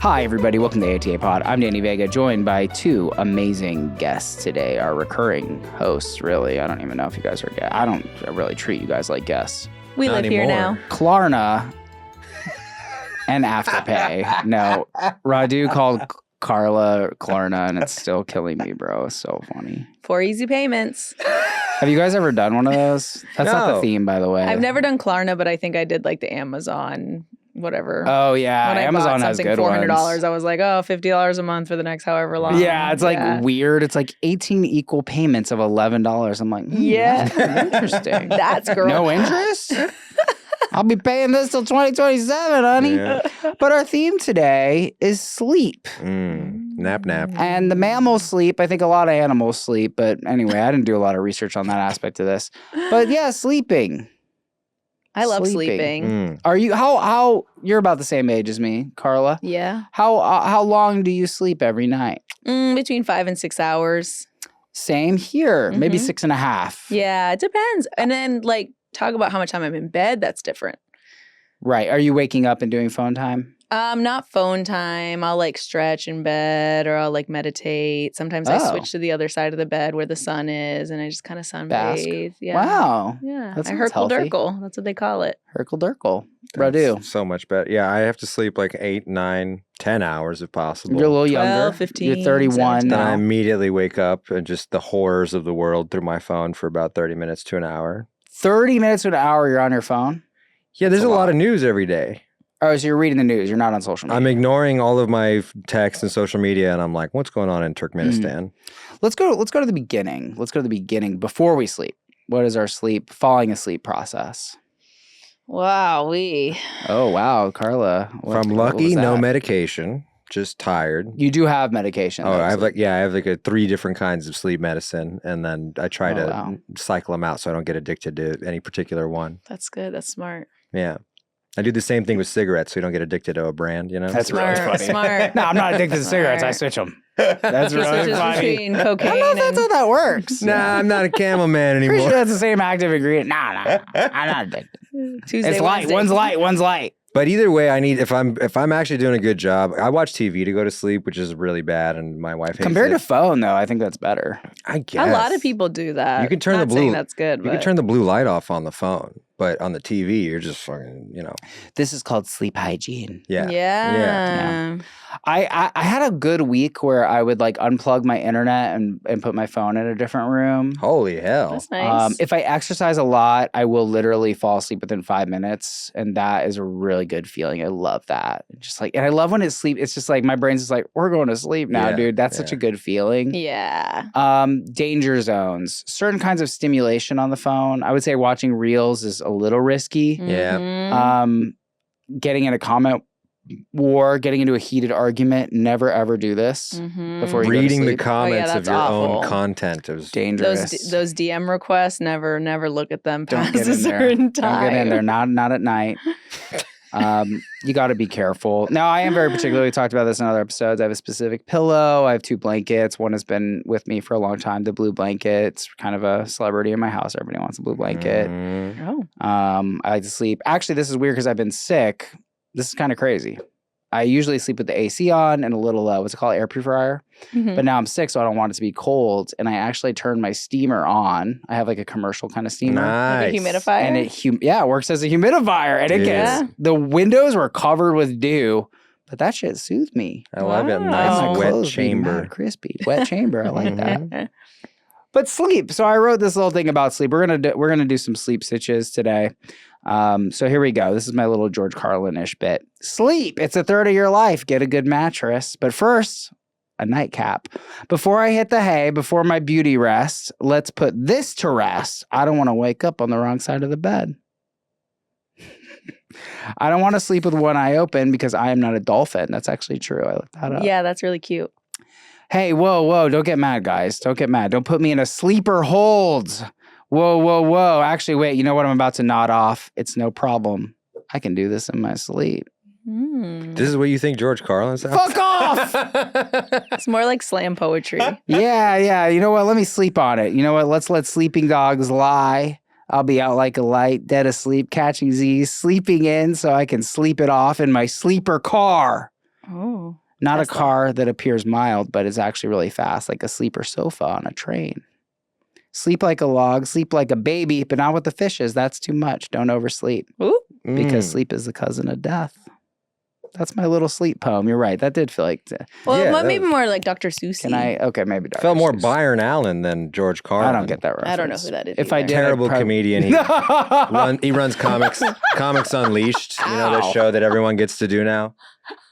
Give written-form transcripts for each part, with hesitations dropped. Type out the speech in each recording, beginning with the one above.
Hi, everybody. Welcome to AITA Pod. I'm Danny Vega, joined by two amazing guests today, our recurring hosts, really. I don't even know if you guys are guests. I don't really treat you guys like guests. We live here now. Klarna and Afterpay. No, Radu called Carla Klarna, and it's still killing me, bro. It's so funny. 4 easy payments. Have you guys ever done one of those? That's not the No. theme, by the way. I've never done Klarna, but I think I did like the Amazon, whatever. Oh, yeah. when I Amazon bought has something good $400, ones. I was like, oh, $50 a month for the next however long. Yeah, it's like weird. It's like 18 equal payments of $11. I'm like, Yeah. that's interesting. That's girl. No interest? I'll be paying this till 2027, honey. Yeah. But our theme today is sleep. Nap. And the mammals sleep. I think a lot of animals sleep. But anyway, I didn't do a lot of research on that aspect of this. But yeah, sleeping. I love Sleeping. sleeping. Are you, how, you're about the same age as me, Carla. Yeah. How long do you sleep every night? Between 5 and 6 hours. Same here. Maybe Mhm. 6.5. Yeah, it depends. And then like talk about how much time I'm in bed. That's different. Right. Are you waking up and doing phone time? Not phone time. I'll like stretch in bed or I'll like meditate. Sometimes I Oh. switch to the other side of the bed where the sun is and I just kind of sunbathe. Yeah. Wow. Yeah. That I sounds Herkle healthy. Durkle. That's what they call it. Herkle Durkle. That's Radu. so much better. Yeah, I have to sleep like 8, 9, 10 hours if possible. You're a little 12, younger. 15, You're 31 Then I now. immediately wake up and just the horrors of the world through my phone for about 30 minutes to an hour. 30 minutes to an hour, you're on your phone? Yeah, there's That's a a lot lot. of news every day. Oh, so you're reading the news. You're not on social media. I'm ignoring all of my texts and social media, and I'm like, what's going on in Turkmenistan? Let's go to the beginning. Let's go to the beginning before we sleep. What is our falling asleep process? Wow, Oh, wow, Carla. If I'm what lucky, was no that? medication, just tired. You do have medication. Oh, though, I have so- like 3 different kinds of sleep medicine, and then I try Oh, to wow. cycle them out so I don't get addicted to any particular one. that's good. That's smart. Yeah. I do the same thing with cigarettes so you don't get addicted to a brand, you know? That's really Smart, funny. smart. No, I'm not addicted to cigarettes. I Smart. switch them. That's He really switches funny. between I cocaine don't know if that's and how that works. Nah, I'm not a camel man Pretty anymore. sure that's the same active ingredient. Nah, I'm not addicted. Tuesday, It's light. Wednesday. One's light. One's light. But either way, I need if I'm actually doing a good job, I watch TV to go to sleep, which is really bad, and my wife hates Compared it. to phone, though, I think that's better. I guess A lot of people do that. You can turn Not the saying blue- that's good. You can turn the blue light off on the phone, but on the TV, you're just fucking, This is called sleep hygiene. yeah. Yeah. I had a good week where I would like unplug my internet and put my phone in a different room. Holy hell! That's nice. If I exercise a lot, I will literally fall asleep within 5 minutes, and that is a really good feeling. I love that. Just like, and I love when it's sleep. It's just like my brain's just like, we're going to sleep now, Yeah, dude. That's such a good feeling. yeah. Danger zones, certain kinds of stimulation on the phone. I would say watching reels is a little risky. Yeah. Mhm. Getting in a comment war, getting into a heated argument. Never ever do this Mhm. before you go to Reading the sleep. comments of that's your own awful. content is Dangerous. Those DM requests, never look at them Don't past get a in there. certain Don't time. get in there. Not at night. You got to be careful. Now, I am very particular. We talked about this in other episodes. I have a specific pillow. I have 2 blankets. One has been with me for a long time. The blue blanket. It's kind of a celebrity in my house. Everybody wants a blue blanket. Mm. Oh. I like to sleep. Actually, this is weird because I've been sick. This is kind of crazy. I usually sleep with the AC on and a little, what's it called, air purifier. Mhm. But now I'm sick, so I don't want it to be cold. And I actually turned my steamer on. I have like a commercial kind of steamer. Nice. Like a humidifier. And it works as a humidifier. And it Dude. gets, Yeah. the windows were covered with dew, but that shit soothed me. I love it. Wow. Nice My My wet clothes being chamber. mad crispy. Wet chamber. I like that. Mhm. But sleep. So I wrote this little thing about sleep. We're gonna do some sleep stitches today. So here we go. This is my little George Carlin-ish bit. Sleep. It's a third of your life. Get a good mattress. But first, a nightcap. Before I hit the hay, before my beauty rest, let's put this to rest. I don't want to wake up on the wrong side of the bed. I don't want to sleep with one eye open because I am not a dolphin. That's actually true. I looked that up. Yeah, that's really cute. Hey, whoa, don't get mad, guys. Don't get mad. Don't put me in a sleeper hold. Whoa. Actually, wait, you know what I'm about to nod off? It's no problem. I can do this in my sleep. This is what you think George Carlin sounds? Fuck off! It's more like slam poetry. Yeah. You know what? Let me sleep on it. You know what? Let's let sleeping dogs lie. I'll be out like a light, dead asleep, catching Z's, sleeping in so I can sleep it off in my sleeper car. Oh. Not Tesla. a car that appears mild, but is actually really fast, like a sleeper sofa on a train. Sleep like a log, sleep like a baby, but not with the fishes. That's too much. Don't oversleep Ooh. because sleep is the cousin of death. That's my little sleep poem. You're right. That did feel like. Well, Yeah, maybe more like Dr. Seuss. Can I? Okay, maybe Dr. Felt more Seuss. Byron Allen than George Carlin. I don't get that reference. I don't know who that is. If I either. did, Terrible comedian. He runs Comics Unleashed. You know, the Ow. show that everyone gets to do now.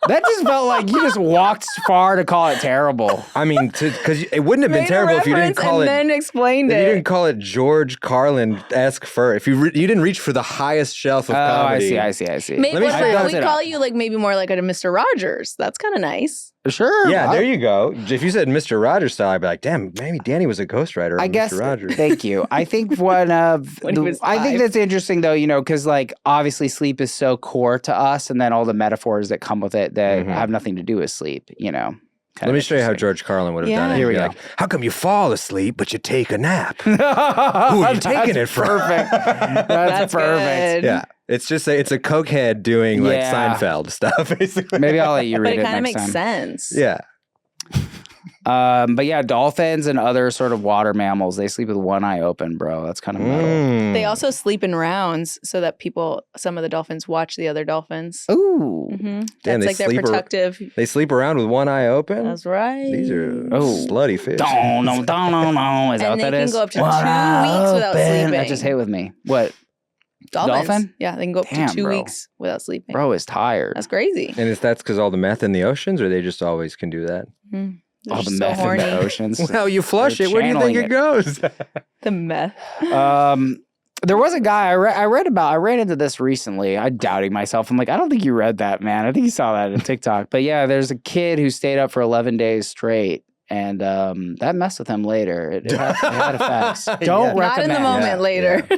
That just felt like you just walked far to call it terrible. I mean, because it wouldn't have been Made a terrible if you didn't reference call and it. then explained If it. you didn't call it George Carlin-esque first. If you didn't reach for the highest shelf of Oh, comedy. I see. Maybe Let me what show you if how we call you like maybe more like a Mr. Rogers. That's kind of nice. Sure. Yeah, there you go. If you said Mr. Rogers style, I'd be like, damn, maybe Danny was a ghostwriter. I of guess. Mr. Rogers. Thank you. I think one of. When he was I think 5. that's interesting though, you know, because like obviously sleep is so core to us, and then all the metaphors that come with it that Mhm. have nothing to do with sleep. You know. Kind Let of me show you how interesting. George Carlin would have Yeah. done it. Here we He'd be go. like, how come you fall asleep but you take a nap? Who are you taking it from? Perfect. That's That's perfect. good. Yeah, it's just it's a cokehead doing like Yeah. Seinfeld stuff, basically. Maybe I'll let you But read it it kind of next makes time. sense. Yeah. But yeah, dolphins and other sort of water mammals, they sleep with one eye open, bro. That's kind of metal. Mm. They also sleep in rounds so that some of the dolphins watch the other dolphins. Ooh. Mm-hmm. Damn, That's they like their sleep protective. They sleep around with one eye open. That's right. These are Oh. slutty fish. Don't. Is that And what they that can is? go up to 2 One eye weeks without open. sleeping. That just hit with me. What? Dolphins. Dolphin? Yeah, they can go up Damn, to 2 bro. weeks without sleeping. Bro is tired. That's crazy. And that's because all the meth in the oceans, or they just always can do that? Mm. They're All the just so meth horny. in the oceans. Well, you flush They're it. Where do you think channeling it goes? The meth. There was a guy I ran into this recently. I'm doubting myself. I'm like, I don't think you read that, man. I think you saw that on TikTok. But yeah, there's a kid who stayed up for 11 days straight. And that messed with him later. It had effects. Don't Yeah. Not in recommend. the moment Yeah, later.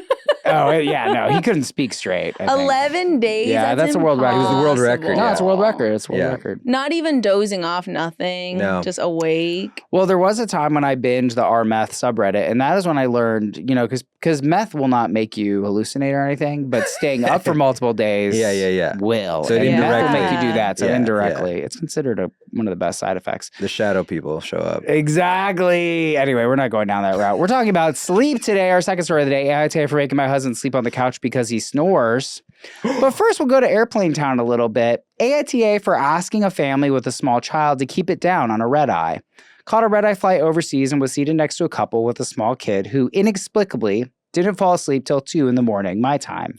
Oh, yeah, no. He couldn't speak straight. I think. 11 days? Yeah, that's a world record. It was the world record, impossible. No, it's a world record. It's a world Yeah. record. Not even dozing off, nothing. No. Just awake. Well, there was a time when I binged the R meth subreddit, and that is when I learned, you know, because meth will not make you hallucinate or anything, but staying up for multiple days, Yeah. will. So it and meth will make you indirectly- do that. So Yeah, indirectly, it's considered one of the best side effects. The shadow people show up. Exactly. Anyway, we're not going down that route. We're talking about sleep today. Our second story of the day. AITA for making my husband sleep on the couch because he snores. But first, we'll go to Airplane Town a little bit. AITA for asking a family with a small child to keep it down on a red eye. Caught a red eye flight overseas and was seated next to a couple with a small kid who inexplicably didn't fall asleep till 2 a.m, my time.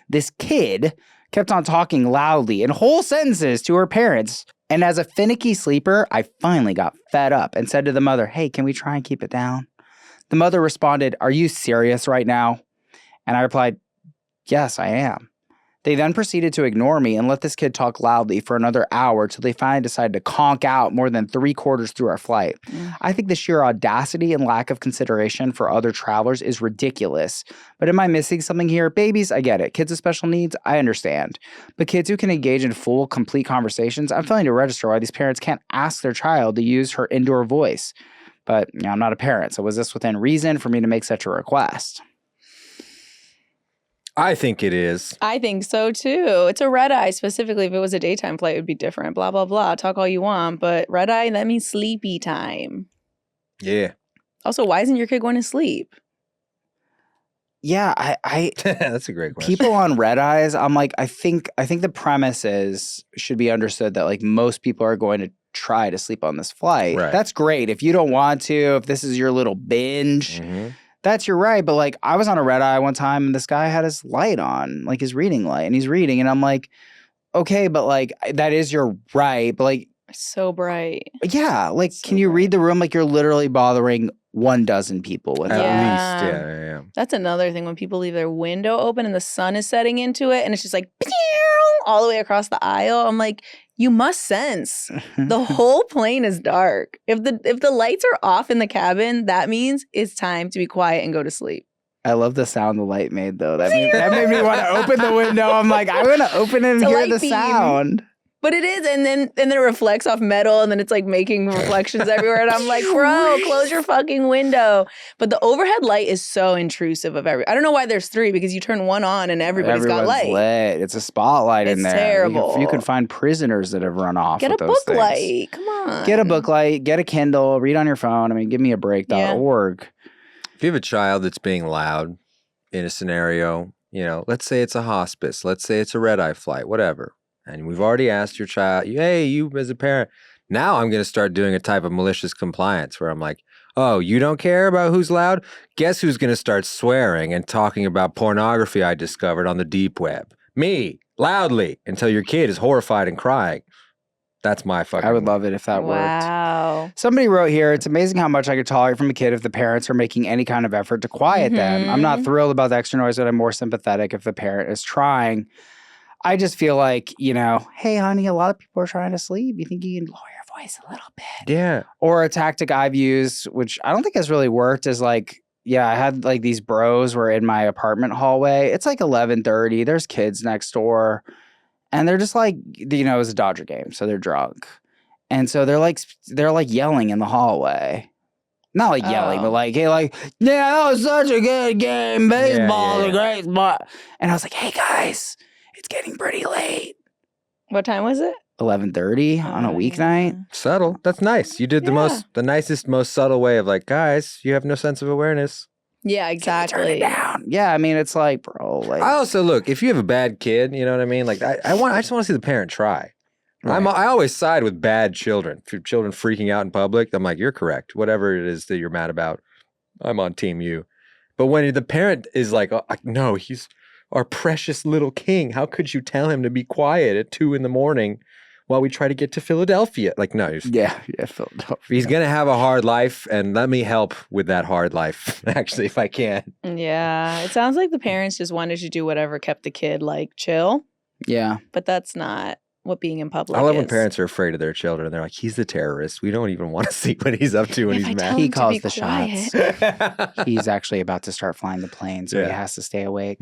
This kid kept on talking loudly in whole sentences to her parents. And as a finicky sleeper, I finally got fed up and said to the mother, "Hey, can we try and keep it down?" The mother responded, "Are you serious right now?" And I replied, "Yes, I am." They then proceeded to ignore me and let this kid talk loudly for another hour till they finally decided to conk out more than 3/4 through our flight. I think the sheer audacity and lack of consideration for other travelers is ridiculous. But am I missing something here? Babies, I get it. Kids with special needs, I understand. But kids who can engage in full, complete conversations, I'm failing to register why these parents can't ask their child to use her indoor voice. But you know, I'm not a parent, so was this within reason for me to make such a request? I think it is. I think so too. It's a red eye specifically. If it was a daytime flight, it would be different. Blah, blah, blah. Talk all you want. But red eye, that means sleepy time. Yeah. Also, why isn't your kid going to sleep? Yeah, I That's a great question. people on red eyes, I'm like, I think the premise should be understood that like most people are going to try to sleep on this flight. Right. That's great. If you don't want to, if this is your little binge, Mhm. that's your right. But like I was on a red eye one time and this guy had his light on, like his reading light, and he's reading, and I'm like, okay, but like that is your right. But like, So bright. yeah, like So can you bright. read the room like you're literally bothering 12 people with At that? least, Yeah. yeah. That's another thing when people leave their window open and the sun is setting into it and it's just like all the way across the aisle. I'm like, you must sense the whole plane is dark. If the lights are off in the cabin, that means it's time to be quiet and go to sleep. I love the sound the light made though. That made me want to open the window. I'm like, I want to open it and It's a hear light the beam. sound. But it is, and then it reflects off metal, and then it's like making reflections everywhere. And I'm like, bro, close your fucking window. But the overhead light is so intrusive of I don't know why there's 3, because you turn one on and everyone's got light. Lit. It's a spotlight in It's there. terrible. You can find prisoners that have run off. Get with a those book things. light. Come on. Get a book light. Get a Kindle. Read on your phone. I mean, give me a break.org. If you have a child that's being loud in a scenario, let's say it's a hospice, let's say it's a red-eye flight, whatever. And we've already asked your child, hey, you as a parent, now I'm going to start doing a type of malicious compliance where I'm like, oh, you don't care about who's loud? Guess who's going to start swearing and talking about pornography I discovered on the deep web? Me, loudly, until your kid is horrified and crying. That's my fucking... I would love it if that worked. Wow. Somebody wrote here, it's amazing how much I could tolerate from a kid if the parents are making any kind of effort to quiet them. I'm not thrilled about the extra noise, but I'm more sympathetic if the parent is trying. I just feel like, hey, honey, a lot of people are trying to sleep. You think you can lower your voice a little bit? Yeah. Or a tactic I've used, which I don't think has really worked, is like, I had like these bros were in my apartment hallway. It's like 11:30. There's kids next door. And they're just like, it was a Dodger game, so they're drunk. And so they're like yelling in the hallway. Not like yelling, but like, hey, like, yeah, that was such a good game. Baseball's a great sport. And I was like, hey, guys, it's getting pretty late. What time was it? 11:30 on a weeknight. Subtle. That's nice. You did the nicest, most subtle way of like, guys, you have no sense of awareness. Yeah, exactly. Turn it down. Yeah, I mean, it's like, bro, like. I also look, if you have a bad kid, you know what I mean? Like, I just want to see the parent try. Right. I always side with bad children. If children freaking out in public, I'm like, you're correct. Whatever it is that you're mad about, I'm on team you. But when the parent is like, oh, no, he's our precious little king. How could you tell him to be quiet at 2 a.m. while we try to get to Philadelphia? Like, no. Philadelphia. He's going to have a hard life, and let me help with that hard life, actually, if I can. Yeah. It sounds like the parents just wanted to do whatever kept the kid, like, chill. Yeah. But that's not what being in public I love is. when parents are afraid of their children. They're like, he's the terrorist. We don't even want to see what he's up to when he's mad. He calls the shots. He's actually about to start flying the plane, so he has to stay awake.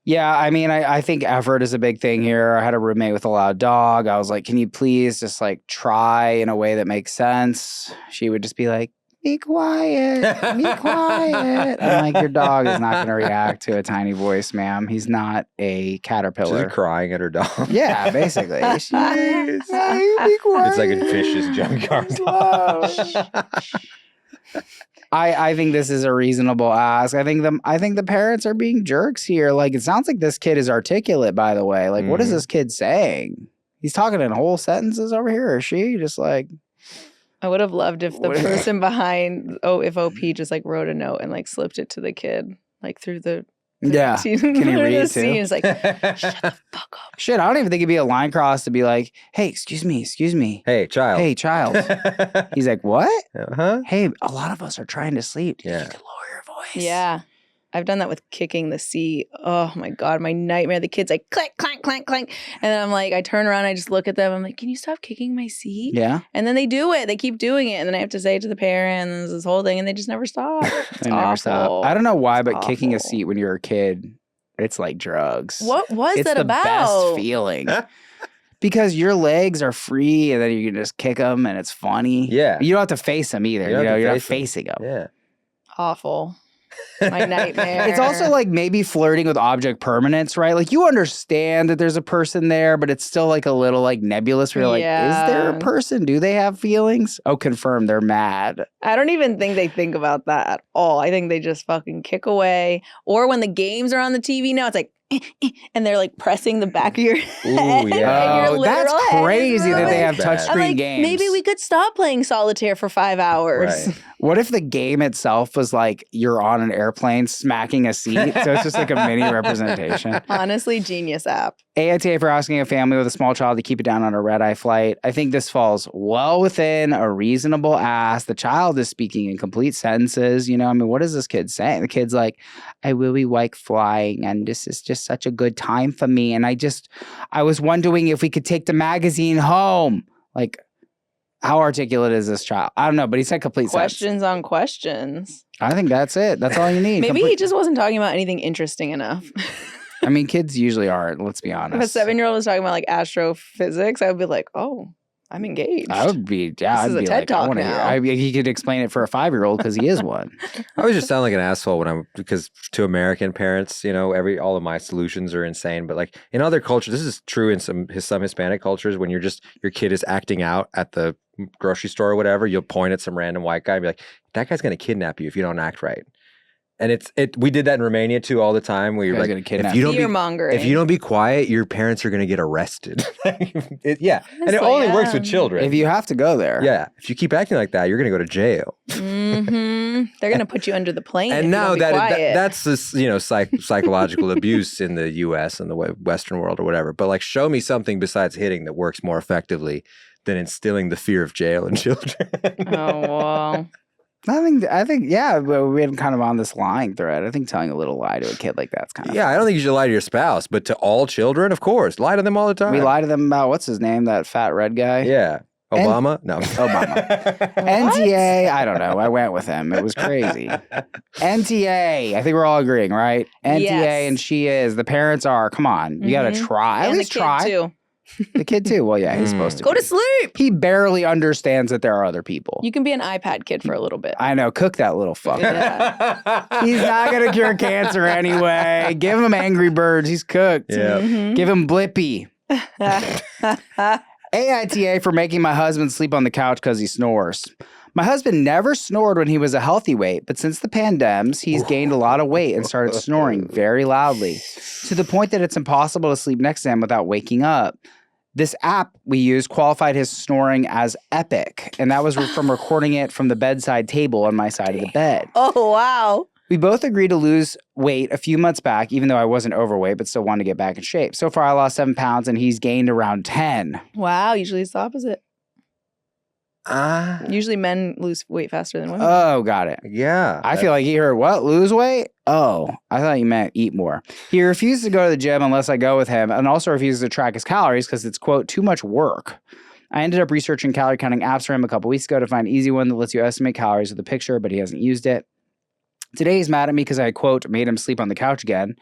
Yeah, I mean, I think effort is a big thing here. I had a roommate with a loud dog. I was like, can you please just like try in a way that makes sense? She would just be like, be quiet, be quiet. I'm like, your dog is not going to react to a tiny voice, ma'am. He's not a caterpillar. She's crying at her dog. Yeah, basically. She is. Be quiet. It's like a vicious junkyard dog. I think this is a reasonable ask. I think the parents are being jerks here. Like, it sounds like this kid is articulate, by the way. Like, what is this kid saying? He's talking in whole sentences over here, or is she? Just like... I would have loved if the person behind, if OP just like wrote a note and like slipped it to the kid, like through the can he read it too? It's like, shut the fuck up. Shit, I don't even think it'd be a line cross to be like, hey, excuse me. Hey, child. Hey, child. He's like, what? Uh-huh. Hey, a lot of us are trying to sleep. You Yeah. can lower your voice. Yeah. I've done that with kicking the seat. Oh my God, my nightmare. The kid's like, clank, clank, clank, clank. And then I'm like, I turn around, I just look at them. I'm like, can you stop kicking my seat? Yeah. And then they do it. They keep doing it. And then I have to say it to the parent, and there's this whole thing, and they just never stop. They never stop. I don't know why, but kicking a awful. seat when you're a kid, it's like drugs. What was it's that the about? best feeling. Because your legs are free, and then you can just kick them, and it's funny. Yeah. You don't have to face them either. You're not facing them. Yeah. Awful. My nightmare. It's also like maybe flirting with object permanence, right? Like you understand that there's a person there, but it's still like a little like nebulous where you're like, is there a person? Do they have feelings? Oh, confirm, they're mad. I don't even think they think about that at all. I think they just fucking kick away. Or when the games are on the TV now, it's like, and they're like pressing the back of your head. Ooh, yeah. Oh, that's crazy that they have bad. touchscreen I'm like, games. maybe we could stop playing solitaire for 5 hours. Right. What if the game itself was like you're on an airplane smacking a seat? So it's just like a mini representation. Honestly, genius app. AITA for asking a family with a small child to keep it down on a red-eye flight. I think this falls well within a reasonable ask. The child is speaking in complete sentences. I mean, what is this kid saying? The kid's like, I really like flying, and this is just such a good time for me. And I was wondering if we could take the magazine home. Like, how articulate is this child? I don't know, but he said complete Questions on questions. I think that's it. That's all you need. Maybe he just wasn't talking about anything interesting enough. I mean, kids usually aren't. Let's be If a honest. 7-year-old was talking about like astrophysics, I would be like, oh, I'm engaged. I would be. Yeah, This is I'd a be TED like, Talk I want to hear. now. He could explain it for a 5-year-old because he is one. I always just sound like an asshole because to American parents, all of my solutions are insane. But like in other cultures, this is true in some Hispanic cultures. When your kid is acting out at the grocery store or whatever, you'll point at some random white guy and be like, "That guy's gonna kidnap you if you don't act right." And we did that in Romania too all the time. Where you're Guy's like, gonna kidnap if you don't Fear-mongering. if you don't be quiet, your parents are gonna get arrested. Yeah, and it Honestly, only works yeah. with children. If you have to go there, Yeah, if you keep acting like that, you're gonna go to jail. They're gonna put you under the plane. And if you now don't be quiet. that's this, psychological abuse in the U.S. and the Western world or whatever. But like, show me something besides hitting that works more effectively than instilling the fear of jail in children. Oh well. I think, yeah, we're kind of on this lying thread. I think telling a little lie to a kid like that's kind of. Yeah, I don't think you should lie to your spouse, but to all children, of course, lie to them all the time. We lie to them about what's his name, that fat red guy. Yeah, Obama. No, Obama. NTA. I don't know. I went with him. It was crazy. NTA. I think we're all agreeing, right? NTA Yes. and she is. The parents are. Come on, you got to try. At And the least kid try. too. The kid too. Well, yeah, he's supposed to. Go be. to sleep. He barely understands that there are other people. You can be an iPad kid for a little bit. I know. Cook that little fucker. Yeah. He's not gonna cure cancer anyway. Give him Angry Birds. He's cooked. Yeah. Give him Blippy. AITA for making my husband sleep on the couch because he snores. My husband never snored when he was a healthy weight, but since the pandems, he's gained a lot of weight and started snoring very loudly to the point that it's impossible to sleep next to him without waking up. This app we used qualified his snoring as epic, and that was from recording it from the bedside table on my side of the bed. Oh wow. We both agreed to lose weight a few months back, even though I wasn't overweight, but still wanted to get back in shape. So far, I lost 7 pounds, and he's gained around 10. Wow. Usually it's the opposite. Usually men lose weight faster than women. Oh, got it. Yeah. I feel like he heard, what, lose weight? Oh, I thought you meant eat more. He refuses to go to the gym unless I go with him, and also refuses to track his calories because it's, quote, too much work. I ended up researching calorie counting apps for him a couple weeks ago to find an easy one that lets you estimate calories with a picture, but he hasn't used it. Today he's mad at me because I, quote, made him sleep on the couch again.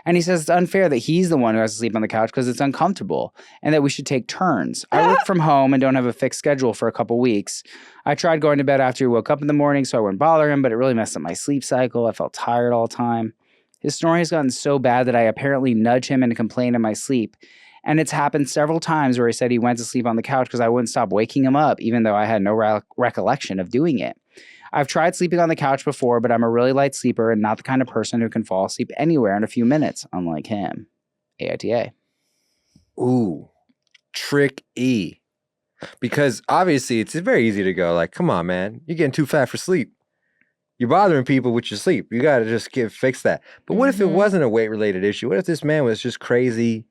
And he says it's unfair that he's the one who has to sleep on the couch because it's uncomfortable and that we should take turns. I work from home and don't have a fixed schedule for a couple weeks. I tried going to bed after he woke up in the morning so I wouldn't bother him, but it really messed up my sleep cycle. I felt tired all the time. His snoring has gotten so bad that I apparently nudge him and complain in my sleep. And it's happened several times where he said he went to sleep on the couch because I wouldn't stop waking him up, even though I had no recollection of doing it. I've tried sleeping on the couch before, but I'm a really light sleeper and not the kind of person who can fall asleep anywhere in a few minutes, unlike him. AITA. Ooh, trick E. Because obviously it's very easy to go like, come on, man, you're getting too fat for sleep. You're bothering people with your sleep. You got to just fix that. But what if it wasn't a weight-related issue? What if this man was just crazy,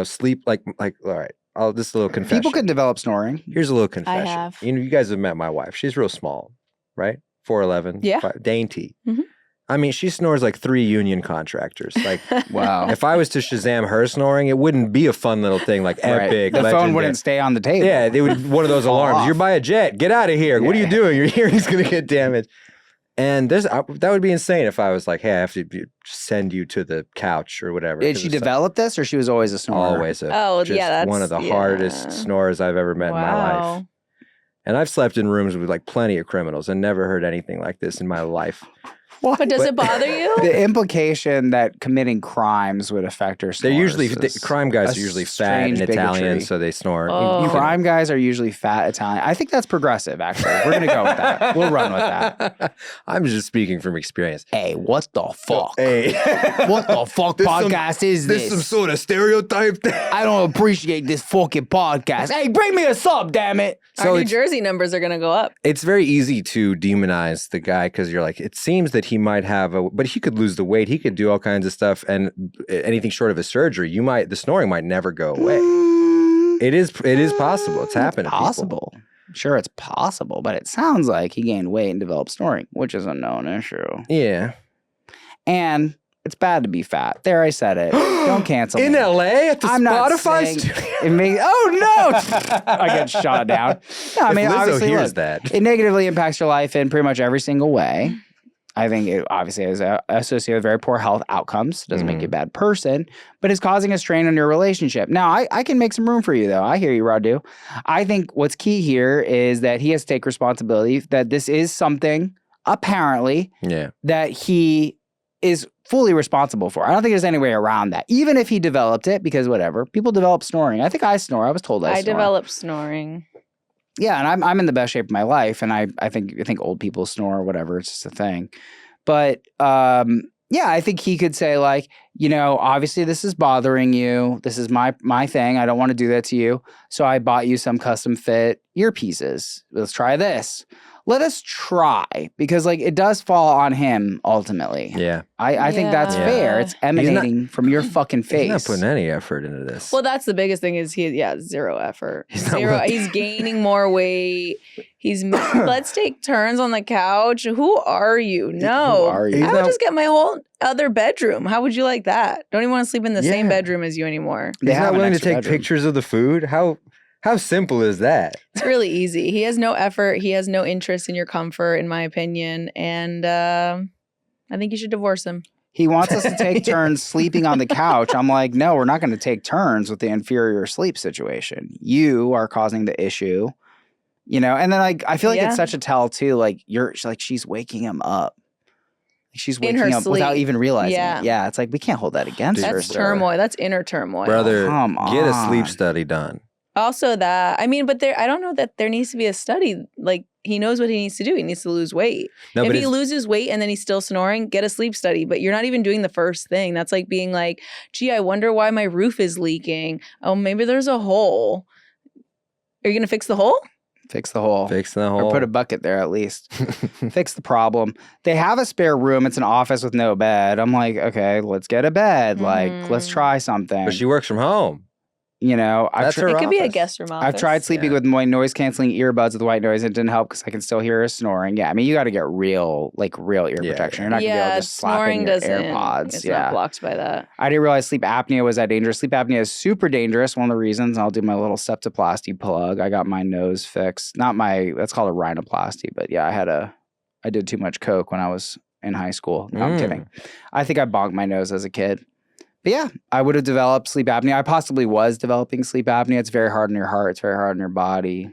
sleep like all right. This little confession. People can develop snoring. Here's a little confession. have. You guys have met my wife. She's real small, right? 4'11", Yeah. dainty. Mhm. I mean, she snores like 3 union contractors. Like, Wow. if I was to Shazam her snoring, it wouldn't be a fun little thing like Right. epic. The phone legendary. wouldn't stay on the table. Yeah, they would one of those Fall alarms. off. You're by a jet. Get out of here. What are you Yeah. doing? Your hearing's gonna get damaged. And that would be insane if I was like, hey, I have to send you to the couch or whatever. Did 'cause she it's develop this or she was always a snorer? always Oh, just yeah, that's one of the hardest snorers I've ever met in my life. And I've slept in rooms with like plenty of criminals and never heard anything like this in my life. But does it bother you? The implication that committing crimes would affect her They're snores usually is crime guys a are usually fat and strange Italian, bigotry. so they snore. Oh. Crime guys are usually fat Italian. I think that's progressive, actually. We're going to go with that. We'll run with that. I'm just speaking from experience. Hey, what the fuck? Hey, What the fuck podcast is this? some sort of stereotype thing. I don't appreciate this fucking podcast. Hey, bring me a sub, damn it. Our New Jersey numbers are gonna go up. It's very easy to demonize the guy because you're like, it seems that he might have but he could lose the weight. He could do all kinds of stuff, and anything short of a surgery, the snoring might never go away. It is possible. It's happened. Possible. Sure, it's possible, but it sounds like he gained weight and developed snoring, which is a known issue. Yeah. And it's bad to be fat. There, I said it. Don't cancel In me. LA at the I'm not Spotify saying studio. it may, oh no! I get shot down. No, I mean, If Lizzo obviously, hears look, that. it negatively impacts your life in pretty much every single way. I think it obviously is associated with very poor health outcomes. Doesn't make you a bad person, but is causing a strain on your relationship. Now, I can make some room for you, though. I hear you, Radu. I think what's key here is that he has to take responsibility, that this is something, apparently, that he is fully responsible for. I don't think there's any way around that. Even if he developed it, because whatever, people develop snoring. I think I snore. I was told I snore. developed snoring. Yeah, and I'm in the best shape of my life, and I think old people snore or whatever. It's just a thing. But yeah, I think he could say like, obviously this is bothering you. This is my thing. I don't want to do that to you. So I bought you some custom fit earpieces. Let's try this. Let us try, because like it does fall on him ultimately. Yeah. I think that's fair. It's emanating from your fucking face. He's not putting any effort into this. Well, that's the biggest thing is zero effort. He's gaining more weight. Let's take turns on the couch. Who are you? No. Who are you? I would just get my whole other bedroom. How would you like that? Don't even want to sleep in the same bedroom as you anymore. He's not willing to take pictures of the food? How simple is that? It's really easy. He has no effort. He has no interest in your comfort, in my opinion. And I think you should divorce him. He wants us to take turns sleeping on the couch. I'm like, no, we're not going to take turns with the inferior sleep situation. You are causing the issue, And then like I feel like it's such a tell too. Like she's waking him up. She's waking up sleep without even realizing it. Yeah, it's like we can't hold that against her. That's turmoil. That's inner turmoil. Brother, get a sleep study done. Also that, but I don't know that there needs to be a study. Like, he knows what he needs to do. He needs to lose weight. If he loses weight and then he's still snoring, get a sleep study. But you're not even doing the first thing. That's like being like, gee, I wonder why my roof is leaking. Oh, maybe there's a hole. Are you going to fix the hole? Fix the hole. Fix the hole. Or put a bucket there at least. Fix the problem. They have a spare room. It's an office with no bed. I'm like, okay, let's get a bed. Like, let's try something. But she works from home. It could be a guest room office. I've tried sleeping with my noise-canceling earbuds with white noise. It didn't help because I can still hear her snoring. Yeah, you got to get real ear protection. You're not going to be able to just slap in your AirPods. It's not blocked by that. I didn't realize sleep apnea was that dangerous. Sleep apnea is super dangerous. One of the reasons, I'll do my little septoplasty plug. I got my nose fixed. That's called a rhinoplasty. But yeah, I did too much coke when I was in high school. No, I'm kidding. I think I bonked my nose as a kid. But yeah, I would have developed sleep apnea. I possibly was developing sleep apnea. It's very hard on your heart. It's very hard on your body.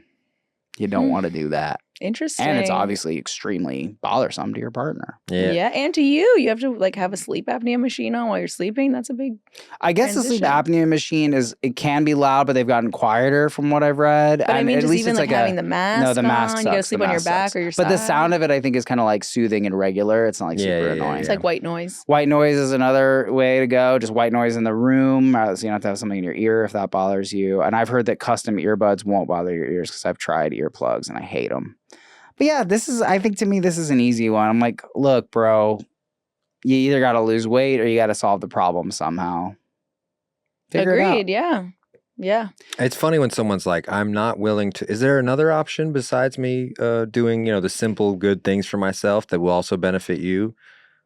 You don't want to do that. Interesting. And it's obviously extremely bothersome to your partner. Yeah, and to you. You have to have a sleep apnea machine on while you're sleeping. That's a big I guess transition. The sleep apnea machine it can be loud, but they've gotten quieter from what I've read. But and just even having the mask no, the mask on, sucks. you gotta sleep on your back or your side. But the sound of it, I think, is kind of like soothing and regular. It's not like super annoying. It's like white noise. White noise is another way to go. Just white noise in the room. So you don't have to have something in your ear if that bothers you. And I've heard that custom earbuds won't bother your ears because I've tried earplugs and I hate them. But yeah, I think to me, this is an easy one. I'm like, look, bro, you either got to lose weight or you got to solve the problem somehow. Figure Agreed, it out. Yeah. It's funny when someone's like, I'm not willing to, is there another option besides me doing, the simple good things for myself that will also benefit you?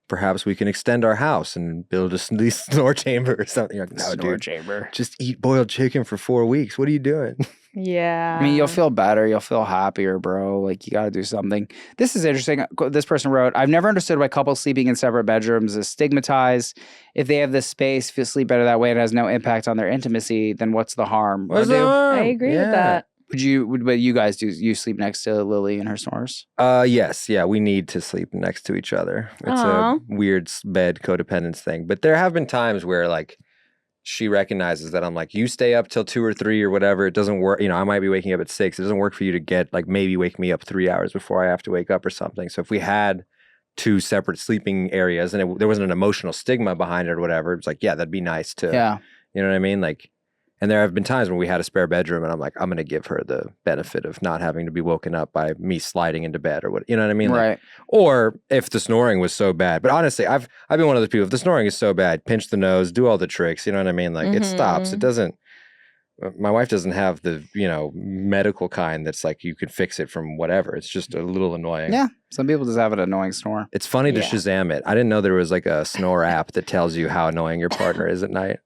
Perhaps we can extend our house and build a snore chamber or something. You're like, no, Snore dude, chamber. just eat boiled chicken for 4 weeks. What are you doing? Yeah. You'll feel better. You'll feel happier, bro. Like, you got to do something. This is interesting. This person wrote, I've never understood why couples sleeping in separate bedrooms is stigmatized. If they have the space, feel sleep better that way and has no impact on their intimacy, then what's the harm? I agree with that. But you guys you sleep next to Lily and her snores? Yes. Yeah. We need to sleep next to each other. It's a weird bed codependence thing. But there have been times where like she recognizes that I'm like, you stay up till 2 or 3 or whatever. It doesn't work. I might be waking up at 6. It doesn't work for you to get like maybe wake me up 3 hours before I have to wake up or something. So if we had 2 separate sleeping areas and there wasn't an emotional stigma behind it or whatever, it's like, yeah, that'd be nice to, you know what I mean? Like, and there have been times when we had a spare bedroom and I'm like, I'm going to give her the benefit of not having to be woken up by me sliding into bed or what, you know what I mean? Right. Like, or if the snoring was so bad, but honestly, I've been one of those people, if the snoring is so bad, pinch the nose, do all the tricks, you know what I mean? Like it stops. It doesn't, my wife doesn't have the, medical kind that's like you can fix it from whatever. It's just a little annoying. Yeah. Some people just have an annoying snore. It's funny to Shazam it. I didn't know there was like a snore app that tells you how annoying your partner is at night.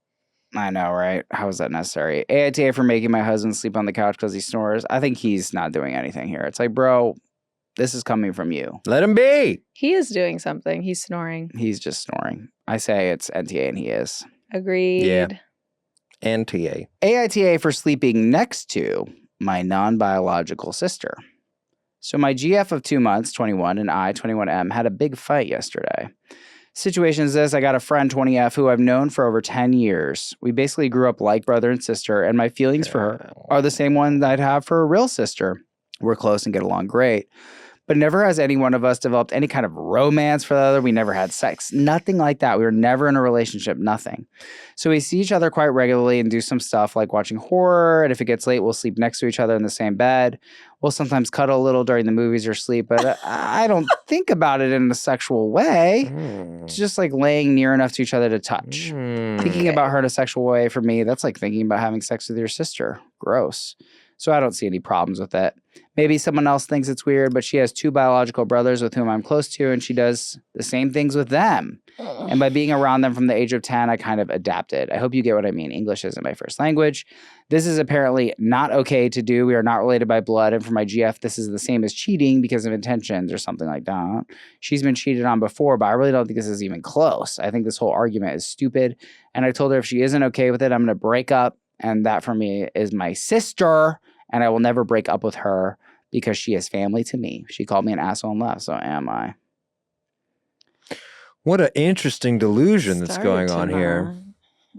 I know, right? How is that necessary? AITA for making my husband sleep on the couch because he snores. I think he's not doing anything here. It's like, bro, This is coming from you. Let him be. He is doing something. He's snoring. He's just snoring. I say it's NTA and he is. Agreed. Yeah. NTA. AITA for sleeping next to my non-biological sister. So my GF of 2 months, 21, and I, 21M, had a big fight yesterday. Situation is this: I got a friend, 20F, who I've known for over 10 years. We basically grew up like brother and sister, and my feelings for her are the same one that I'd have for a real sister. We're close and get along great. But never has any one of us developed any kind of romance for the other. We never had sex. Nothing like that. We were never in a relationship. Nothing. So we see each other quite regularly and do some stuff like watching horror. And if it gets late, we'll sleep next to each other in the same bed. We'll sometimes cuddle a little during the movies or sleep. But I don't think about it in a sexual way. It's just like laying near enough to each other to touch. Thinking about her in a sexual way for me, that's like thinking about having sex with your sister. Gross. So I don't see any problems with it. Maybe someone else thinks it's weird, but she has 2 biological brothers with whom I'm close to, and she does the same things with them. And by being around them from the age of 10, I kind of adapted. I hope you get what I mean. English isn't my first language. This is apparently not okay to do. We are not related by blood. And for my GF, this is the same as cheating because of intentions or something like that. She's been cheated on before, but I really don't think this is even close. I think this whole argument is stupid. And I told her if she isn't okay with it, I'm going to break up. And that for me is my sister. And I will never break up with her because she is family to me. She called me an asshole and left, so am I. What an interesting delusion that's going on here.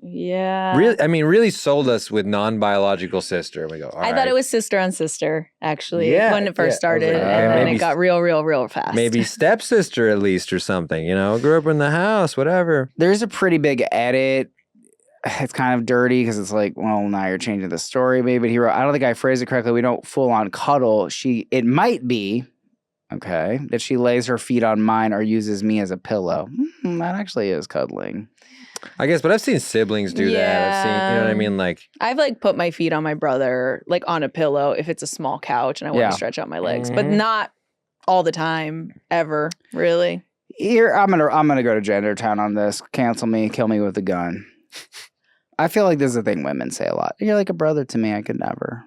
Yeah. Really, I mean, really sold us with non-biological sister. We go, all I thought it was sister on sister, actually, Yeah, when it first yeah. I was started. like, and okay, then maybe it got real fast. maybe stepsister at least or something, you know, grew up in the house, whatever. There's a pretty big edit. It's kind of dirty because it's like, well, now you're changing the story, maybe. But he wrote, I don't think I phrased it correctly. We don't full on cuddle. It might be, okay, that she lays her feet on mine or uses me as a pillow. That actually is cuddling. I guess, but I've seen siblings do that. I've seen, you know what I mean? Like, I've like put my feet on my brother, like on a pillow if it's a small couch and I want Yeah. to stretch out my legs, but Mhm. not all the time, ever, really. Here, I'm gonna go to Gender Town on this. Cancel me, kill me with a gun. I feel like this is a thing women say a lot. You're like a brother to me. I could never.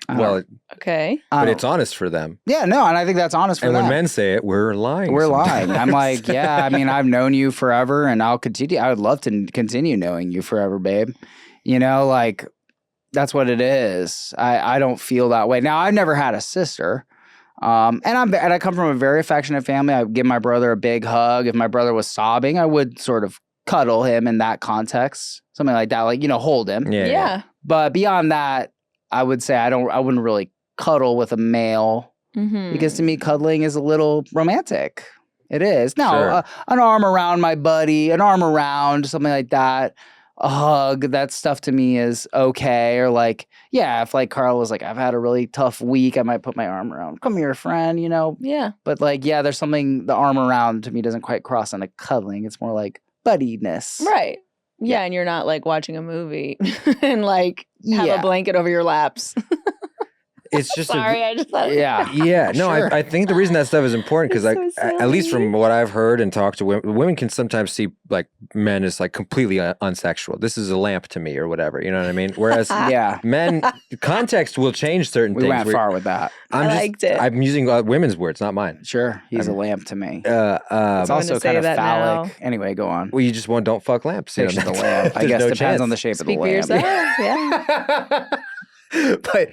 well, Okay. but it's honest for them. Yeah, no, and I think that's honest for And them. when men say it, we're lying. We're sometimes. lying. I'm like, yeah, I mean, I've known you forever and I'll continue. I would love to continue knowing you forever, babe. You know, like, that's what it is. I don't feel that way. Now, I've never had a sister. And I come from a very affectionate family. I would give my brother a big hug. If my brother was sobbing, I would sort of cuddle him in that context. Something like that, like, you know, hold him. Yeah. But beyond that, I would say I wouldn't really cuddle with a male Mm-hmm. because to me, cuddling is a little romantic. It is. Now, Sure. an arm around my buddy, an arm around, something like that, a hug, that stuff to me is okay. Or like, yeah, if like Carl was like, I've had a really tough week, I might put my arm around, come here, friend, you know? Yeah. But like, yeah, there's something, the arm around to me doesn't quite cross into cuddling. It's more like buddiness. Right. Yeah, and you're not like watching a movie and like have Yeah. a blanket over your laps. It's just Sorry, I just thought. Yeah. Yeah, no, Sure. I think the reason that stuff is important because, It's so at least silly. from what I've heard and talked to women can sometimes see like men as like completely unsexual. This is a lamp to me or whatever, you know what I mean? Whereas Yeah. men, context will change certain We things. went far with that. I'm I liked it. I'm using women's words, not mine. Sure. He's a lamp to me. It's I'm also gonna say kind of that phallic. now. Anyway, go on. Well, you just don't fuck lamps. You Picture know, the lamp. I there's guess no depends chance. on the shape Speak of for the lamp. yourself. Yeah. But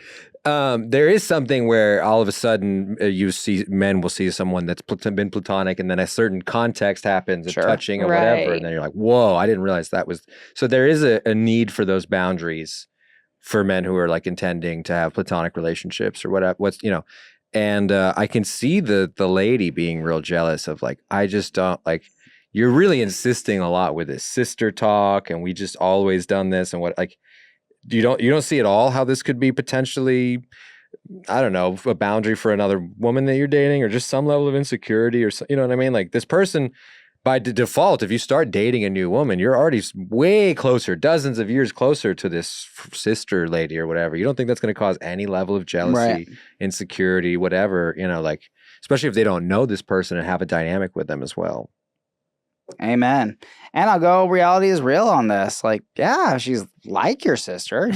there is something where all of a sudden you see men will see someone that's been platonic, and then a certain context happens, a Sure. touching or whatever, Right. and then you're like, "Whoa, I didn't realize that was." So there is a need for those boundaries for men who are like intending to have platonic relationships or whatever. What's you know, and I can see the lady being real jealous of like, I just don't like. You're really insisting a lot with this sister talk, and we just always done this, and what like. You don't see at all how this could be potentially, I don't know, a boundary for another woman that you're dating, or just some level of insecurity, or you know what I mean? Like this person, by default, if you start dating a new woman, you're already way closer, dozens of years closer to this sister lady or whatever. You don't think that's going to cause any level of jealousy, Right. insecurity, whatever? You know, like especially if they don't know this person and have a dynamic with them as well. Amen. And I'll go, reality is real on this. Like, yeah, she's like your sister.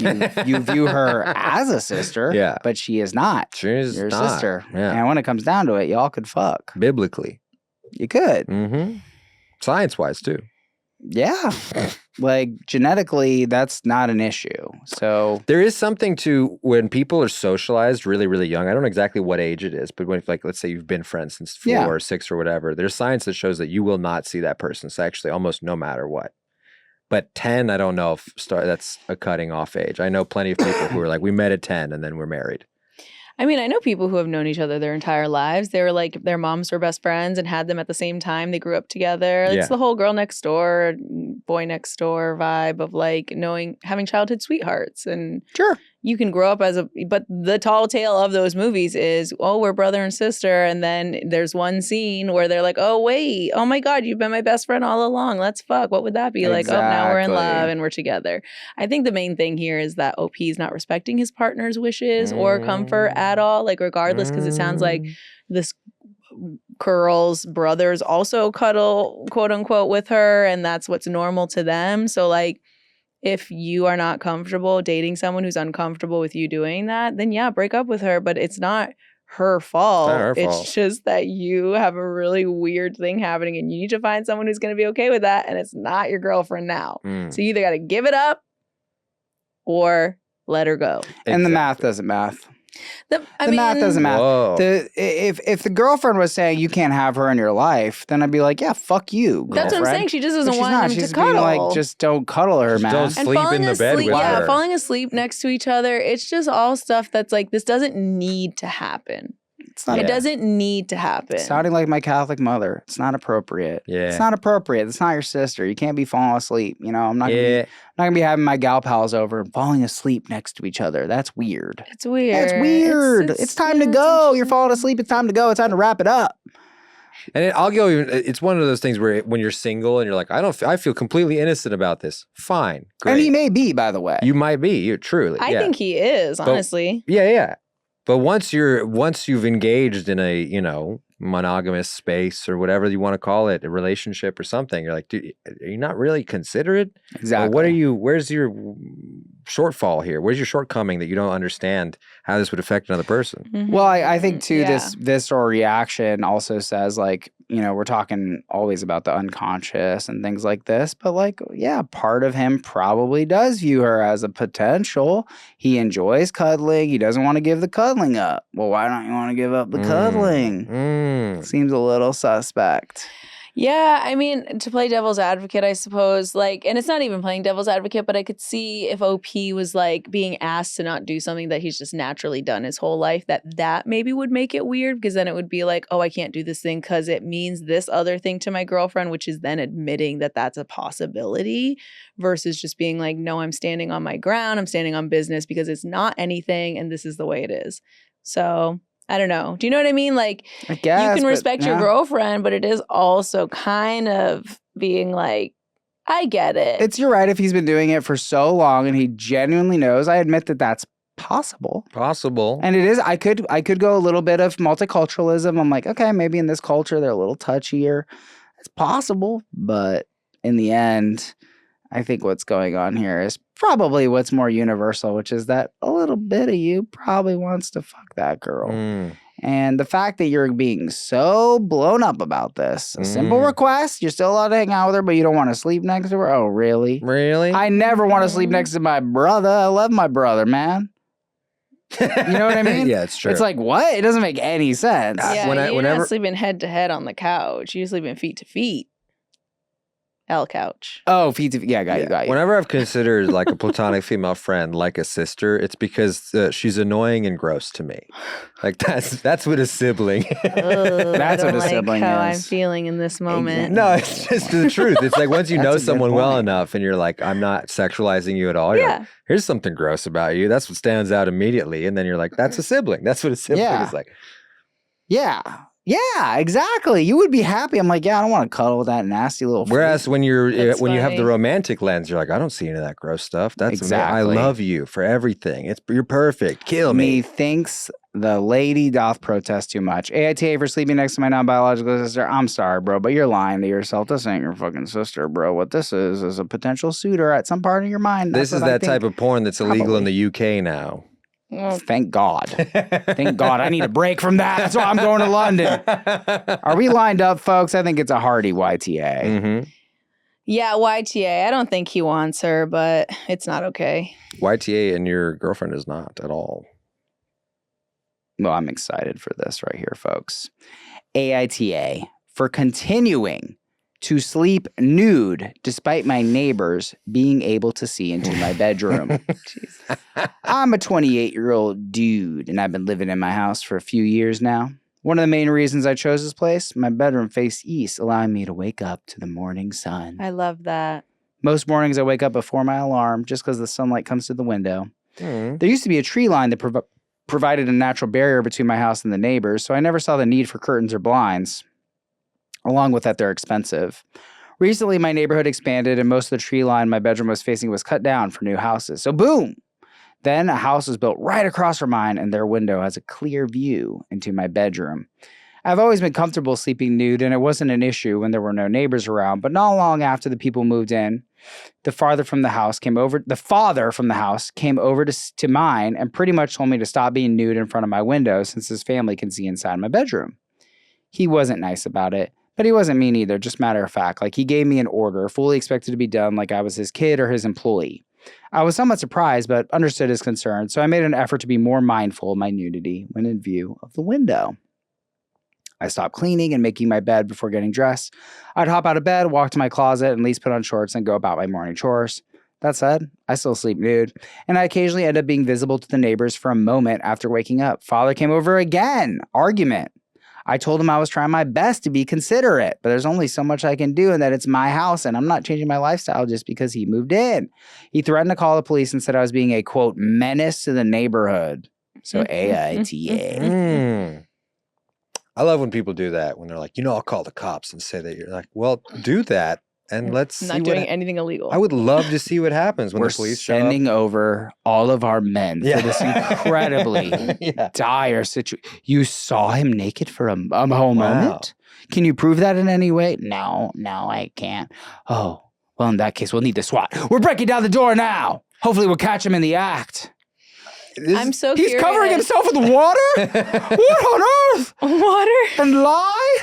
You view her as a sister, Yeah. but she is not She's your not. sister. Yeah. And when it comes down to it, y'all could fuck. Biblically. You could. Mm-hmm. Science-wise, too. Yeah. Like, genetically, that's not an issue. So There is something to when people are socialized really, really young. I don't know exactly what age it is, but when, like, let's say you've been friends since 4 Yeah. or 6 or whatever, there's science that shows that you will not see that person sexually almost no matter what. But 10, I don't know if that's a cutting off age. I know plenty of people who are like, we met at 10 and then we're married. I mean, I know people who have known each other their entire lives. They were like, their moms were best friends and had them at the same time. They grew up together. Yeah. It's the whole girl next door, boy next door vibe of like having childhood sweethearts. And sure. you can grow up but the tall tale of those movies is, oh, we're brother and sister. And then there's one scene where they're like, oh, wait, oh my God, you've been my best friend all along. Let's fuck. What would that be? Like, oh, now we're in love and we're together. I think the main thing here is that OP is not respecting his partner's wishes or comfort at all, like regardless, because it sounds like this girl's brothers also cuddle, quote unquote, with her. And that's what's normal to them. So like, if you are not comfortable dating someone who's uncomfortable with you doing that, then yeah, break up with her. But it's not her fault. Not her fault. It's just that you have a really weird thing happening and you need to find someone who's going to be okay with that. And it's not your girlfriend now. So you either got to give it up or let her go. And the math doesn't math. The math doesn't math. Whoa. If the girlfriend was saying you can't have her in your life, then I'd be like, yeah, fuck you, girlfriend. That's what I'm saying. She just doesn't But she's want not. him She's to just being cuddle. like, just don't cuddle her, Just man. don't sleep in the bed with her. Falling asleep next to each other. It's just all stuff that's like, this doesn't need to happen. It's not. It doesn't need to happen. Sounding like my Catholic mother. It's not appropriate. Yeah. It's not appropriate. It's not your sister. You can't be falling asleep. You know, I'm not gonna be having my gal pals over and falling asleep next to each other. That's weird. It's weird. That's weird. It's time to go. You're falling asleep. It's time to go. It's time to wrap it up. And I'll go even, it's one of those things where when you're single and you're like, I feel completely innocent about this. Fine. Great. And he may be, by the way. You might be. You're truly. I think he is, honestly. Yeah. But once you've engaged in a, monogamous space or whatever you want to call it, a relationship or something, you're like, dude, are you not really considerate? Exactly. Where's your shortfall here? Where's your shortcoming that you don't understand how this would affect another person? Mm-hmm. Well, I think too, Yeah. this visceral reaction also says like, we're talking always about the unconscious and things like this, but like, yeah, part of him probably does view her as a potential. He enjoys cuddling. He doesn't want to give the cuddling up. Well, why don't you want to give up the cuddling? Seems a little suspect. Yeah, I mean, to play devil's advocate, I suppose, like, and it's not even playing devil's advocate, but I could see if OP was like being asked to not do something that he's just naturally done his whole life, that maybe would make it weird, because then it would be like, oh, I can't do this thing because it means this other thing to my girlfriend, which is then admitting that that's a possibility versus just being like, no, I'm standing on my ground. I'm standing on business because it's not anything and this is the way it is. So I don't know. Do you know what I mean? Like, I guess, you can but, respect your girlfriend, but it is also kind of being like, I get it. You're right. If he's been doing it for so long and he genuinely knows, I admit that that's possible. And it is. I could go a little bit of multiculturalism. I'm like, okay, maybe in this culture they're a little touchier. It's possible, but in the end, I think what's going on here is probably what's more universal, which is that a little bit of you probably wants to fuck that girl. And the fact that you're being so blown up about this, a simple request, you're still allowed to hang out with her, but you don't want to sleep next to her? Oh, really? Really? I never want to sleep next to my brother. I love my brother, man. You know what I mean? Yeah, it's true. It's like, what? It doesn't make any sense. Yeah, you're whenever not sleeping head to head on the couch. You're sleeping feet to feet. L couch. Oh, feet to got you. Whenever I've considered like a platonic female friend like a sister, it's because she's annoying and gross to me. Like that's what a sibling. That's what a sibling how is. I'm feeling in this moment. No, it's just the truth. It's like once you know That's a good someone well point. enough and you're like, I'm not sexualizing you at all. You're like, here's something gross about you. That's what stands out immediately. And then you're like, that's a sibling. That's what a sibling is like. Yeah, exactly. You would be happy. I'm like, yeah, I don't want to cuddle with that nasty little freak. Whereas when you have funny. the romantic lens, you're like, I don't see any of that gross stuff. That's Exactly. I love you for everything. You're perfect. Kill me. Methinks The lady doth protest too much. AITA for sleeping next to my non-biological sister. I'm sorry, bro, but you're lying to yourself. This ain't your fucking sister, bro. What this is a potential suitor at some part of your mind. This is that type of porn that's illegal in the UK now. Well, Thank God. Thank God. I need a break from that. That's why I'm going to London. Are we lined up, folks? I think it's a hearty YTA. Mm-hmm. yeah, YTA. I don't think he wants her, but it's not okay. YTA and your girlfriend is not at all. Well, I'm excited for this right here, folks. AITA for continuing to sleep nude despite my neighbors being able to see into my bedroom. I'm a 28-year-old dude, and I've been living in my house for a few years now. One of the main reasons I chose this place, my bedroom faced east, allowing me to wake up to the morning sun. I love that. Most mornings I wake up before my alarm just because the sunlight comes through the window. Mm. There used to be a tree line that provided a natural barrier between my house and the neighbors, so I never saw the need for curtains or blinds. Along with that, they're expensive. Recently, my neighborhood expanded, and most of the tree line my bedroom was facing was cut down for new houses. So boom! Then a house was built right across from mine, and their window has a clear view into my bedroom. I've always been comfortable sleeping nude, and it wasn't an issue when there were no neighbors around, but not long after the people moved in, the father from the house came over to mine and pretty much told me to stop being nude in front of my window since his family can see inside my bedroom. He wasn't nice about it, but he wasn't mean either, just matter of fact. Like, he gave me an order, fully expected to be done like I was his kid or his employee. I was somewhat surprised, but understood his concern, so I made an effort to be more mindful of my nudity when in view of the window. I stopped cleaning and making my bed before getting dressed. I'd hop out of bed, walk to my closet, and at least put on shorts and go about my morning chores. That said, I still sleep nude, and I occasionally end up being visible to the neighbors for a moment after waking up. Father came over again. Argument. I told him I was trying my best to be considerate, but there's only so much I can do and that it's my house and I'm not changing my lifestyle just because he moved in. He threatened to call the police and said I was being a, quote, menace to the neighborhood. So AITA. Mm. I love when people do that, when they're like, I'll call the cops and say that. You're like, well, do that and let's see Not doing anything illegal. I would love to see what happens when We're the police show up. sending over all of our men for this incredibly dire situation. You saw him naked for a whole moment? Can you prove that in any way? No, I can't. Oh, well, in that case, we'll need the SWAT. We're breaking down the door now. Hopefully we'll catch him in the act. I'm so curious. He's covering himself with water? What on earth? Water? And lie?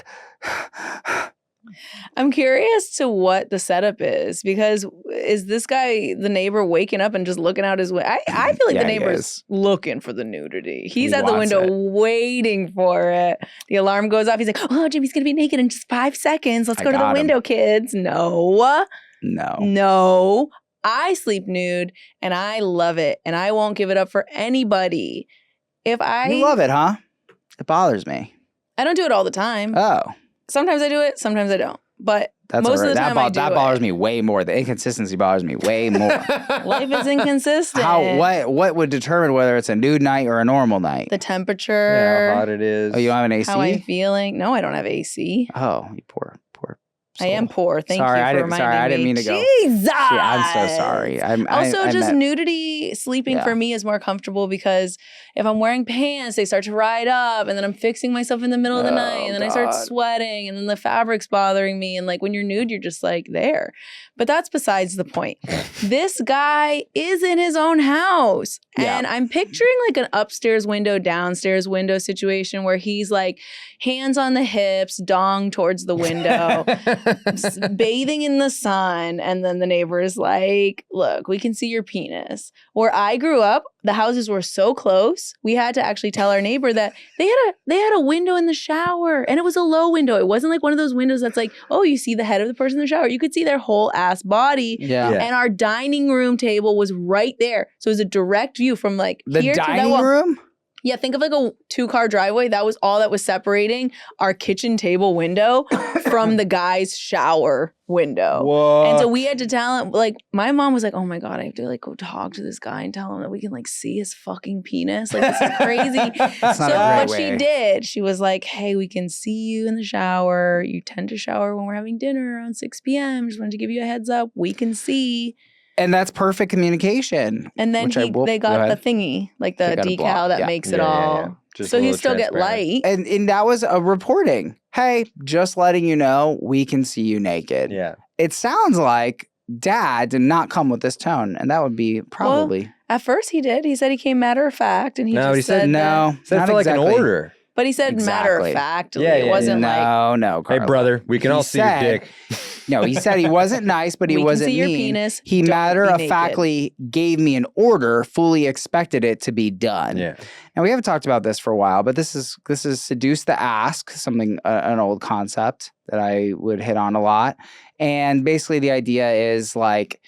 I'm curious to what the setup is, because is this guy, the neighbor, waking up and just looking out his window? I feel like the neighbor's looking for the nudity. He's at the window waiting for it. The alarm goes off. He's like, oh, Jimmy's going to be naked in just 5 seconds. Let's go to the window, kids. No. I sleep nude and I love it and I won't give it up for anybody. You love it, huh? It bothers me. I don't do it all the time. Oh. Sometimes I do it, sometimes I don't. But most of the time I do that bothers me way more. The inconsistency bothers me way more. Life is inconsistent. What would determine whether it's a nude night or a normal night? The temperature. How hot it is. Oh, you don't have an AC? How I'm feeling. No, I don't have AC. Oh, you poor soul. I am poor. Thank you for reminding me. Sorry, I didn't mean to go. Jesus! I'm so sorry. Nudity sleeping for me is more comfortable because if I'm wearing pants, they start to ride up and then I'm fixing myself in the middle of the night and then I start sweating and then the fabric's bothering me. And like when you're nude, you're just like there. But that's besides the point. This guy is in his own house. And I'm picturing like an upstairs window, downstairs window situation where he's like hands on the hips, dong towards the window, bathing in the sun. And then the neighbor is like, look, we can see your penis. Where I grew up, the houses were so close, we had to actually tell our neighbor that they had a window in the shower and it was a low window. It wasn't like one of those windows that's like, oh, you see the head of the person in the shower. You could see their whole ass body. Yeah. And our dining room table was right there. So it was a direct view from like here to that wall. The dining room? Yeah, think of like a 2-car driveway. That was all that was separating our kitchen table window from the guy's shower window. What? And so we had to tell him, like, my mom was like, oh my God, I have to like go talk to this guy and tell him that we can like see his fucking penis. Like, this is crazy. She did. She was like, hey, we can see you in the shower. You tend to shower when we're having dinner around 6 p.m. Just wanted to give you a heads up. We can see. And that's perfect communication. And then they got the thingy, like the decal that makes it all. Just So a he little still get transparent. light. And that was a reporting. Hey, just letting you know, we can see you naked. Yeah. It sounds like dad did not come with this tone, and that would be probably. At first he did. He said he came matter of fact, and he No, just he said said no, So it not felt like exactly. an order. But he said matter Exactly. of factly. Yeah, It yeah, wasn't like No, Hey, Carla. brother, we can He all see your said- dick. No, he said he wasn't nice, but he We can wasn't see your mean. penis, He don't matter be of naked. factly gave me an order, fully expected it to be done. Yeah. Now we haven't talked about this for a while, but this is seduce the ask, something an old concept that I would hit on a lot. And basically the idea is like,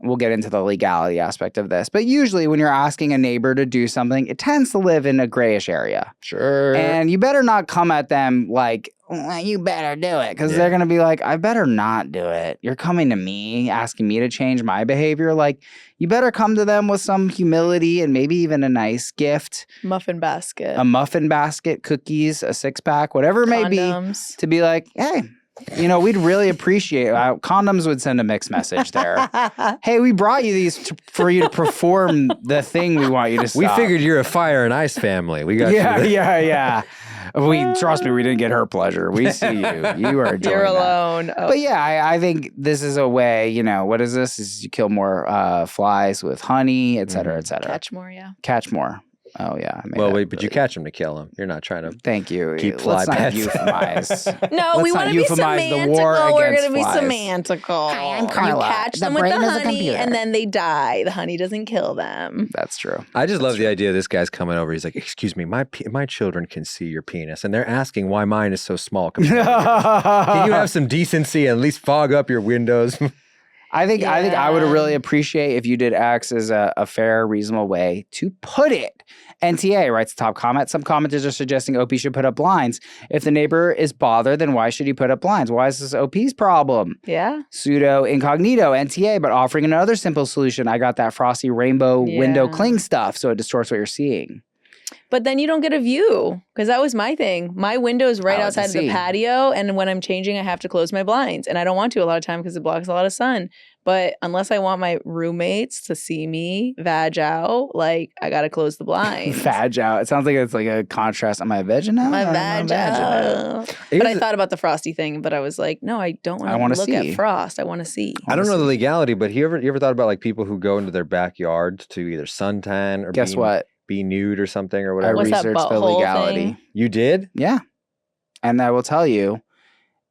we'll get into the legality aspect of this, but usually when you're asking a neighbor to do something, it tends to live in a grayish area. Sure. And you better not come at them like, well, you better do it, because they're going to be like, I better not do it. You're coming to me, asking me to change my behavior. Like, you better come to them with some humility and maybe even a nice gift, muffin basket, a muffin basket, cookies, a 6-pack, whatever it may be, condoms. to be like, hey, you know, we'd really appreciate condoms would send a mixed message there. Hey, we brought you these for you to perform the thing we want you to stop. We figured you're a fire and ice family. We got you. Yeah. We trust me, we didn't get her pleasure. We see you. You are enjoying You're that. alone. Oh. But yeah, I think this is a way, you know, what is this? Is you kill more flies with honey, et cetera, et cetera. Catch more, yeah. Catch more. Oh, yeah. I made Well, that wait, but you really- catch them to kill them. You're not trying to. Thank you. keep fly Let's not pets. euphemize. No, Let's we not want to be euphemize the semantical. war We're against going to be flies. semantical. Hi, I'm Carla. You catch The them with the brain is a honey, computer. and then they die. The honey doesn't kill them. That's true. I just love the idea of this guy's coming over. He's like, "Excuse me, my children can see your penis, and they're asking why mine is so small. Compared to yours. Can you have some decency and at least fog up your windows?" I think I would Yeah. really appreciate if you did X as a fair, reasonable way to put it. NTA writes the top comment. Some commenters are suggesting OP should put up blinds. If the neighbor is bothered, then why should he put up blinds? Why is this OP's problem? Yeah. Pseudo incognito, NTA, but offering another simple solution. I got that frosty rainbow window Yeah. cling stuff, so it distorts what you're seeing. But then you don't get a view because that was my thing. My window is right I like to outside of the see. patio. And when I'm changing, I have to close my blinds. And I don't want to a lot of time because it blocks a lot of sun. But unless I want my roommates to see me vag out, like I got to close the blinds. Vag out. It sounds like it's like a contrast. Am I vegging out? My Or am I vag vagging out. But I thought about the frosty thing, but I was like, no, I don't I want wanna to look see. at frost. I want to see. I don't know the legality, but you ever thought about like people who go into their backyard to either suntan or Guess what? be nude or something or I whatever? What's that researched the butthole legality. thing? You did? Yeah. And I will tell you,